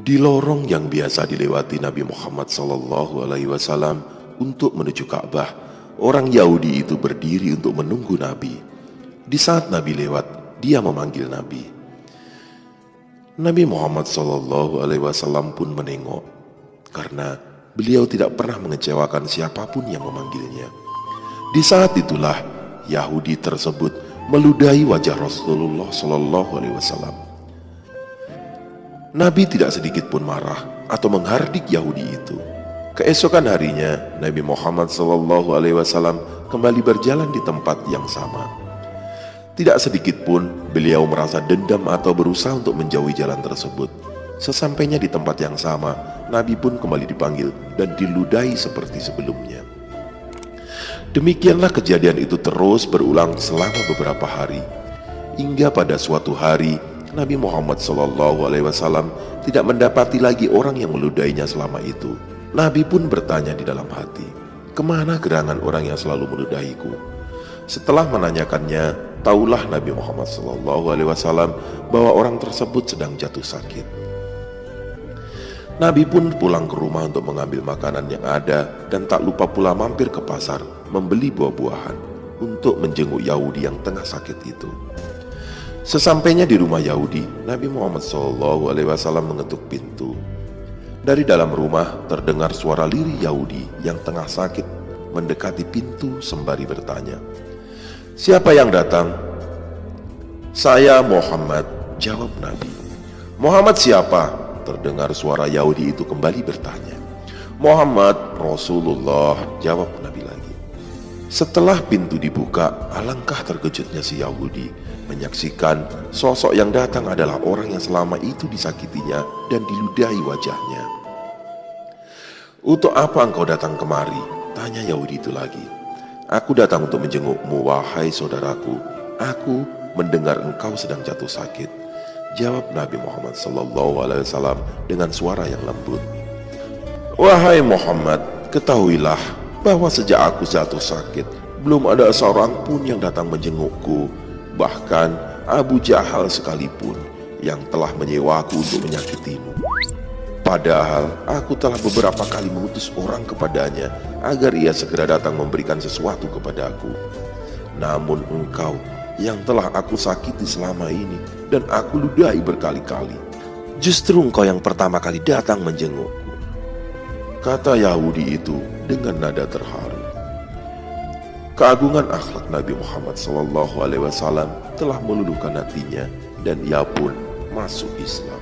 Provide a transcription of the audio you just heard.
Di lorong yang biasa dilewati Nabi Muhammad SAW untuk menuju Ka'bah, orang Yahudi itu berdiri untuk menunggu Nabi. Di saat Nabi lewat, dia memanggil Nabi. Nabi Muhammad SAW pun menengok, karena beliau tidak pernah mengecewakan siapapun yang memanggilnya. Di saat itulah Yahudi tersebut meludahi wajah Rasulullah SAW. Nabi tidak sedikit pun marah atau menghardik Yahudi itu. Keesokan harinya, Nabi Muhammad SAW kembali berjalan di tempat yang sama. Tidak sedikit pun beliau merasa dendam atau berusaha untuk menjauhi jalan tersebut. Sesampainya di tempat yang sama, Nabi pun kembali dipanggil dan diludahi seperti sebelumnya. Demikianlah kejadian itu terus berulang selama beberapa hari. Hingga pada suatu hari, Nabi Muhammad SAW tidak mendapati lagi orang yang meludahinya selama itu. Nabi pun bertanya di dalam hati, "Kemana gerangan orang yang selalu meludahiku?" Setelah menanyakannya, taulah Nabi Muhammad SAW bahwa orang tersebut sedang jatuh sakit. Nabi pun pulang ke rumah untuk mengambil makanan yang ada dan tak lupa pula mampir ke pasar membeli buah-buahan untuk menjenguk Yahudi yang tengah sakit itu. Sesampainya di rumah Yahudi, Nabi Muhammad SAW mengetuk pintu. Dari dalam rumah terdengar suara lirih Yahudi yang tengah sakit mendekati pintu sembari bertanya, "Siapa yang datang?" "Saya Muhammad," jawab Nabi. "Muhammad siapa?" terdengar suara Yahudi itu kembali bertanya. "Muhammad Rasulullah," jawab Nabi lagi. Setelah pintu dibuka, alangkah terkejutnya si Yahudi menyaksikan sosok yang datang adalah orang yang selama itu disakitinya dan diludahi wajahnya. "Untuk apa engkau datang kemari?" tanya Yahudi itu lagi. "Aku datang untuk menjengukmu, wahai saudaraku. Aku mendengar engkau sedang jatuh sakit," jawab Nabi Muhammad SAW dengan suara yang lembut. "Wahai Muhammad, ketahuilah bahwa sejak aku jatuh sakit, belum ada seorang pun yang datang menjengukku. Bahkan Abu Jahal sekalipun yang telah menyewaku untuk menyakitimu. Padahal aku telah beberapa kali mengutus orang kepadanya agar ia segera datang memberikan sesuatu kepadaku. Namun engkau yang telah aku sakiti selama ini dan aku ludahi berkali-kali, justru engkau yang pertama kali datang menjengukku," kata Yahudi itu dengan nada terharu. Keagungan akhlak Nabi Muhammad SAW telah meluluhkan hatinya dan ia pun masuk Islam.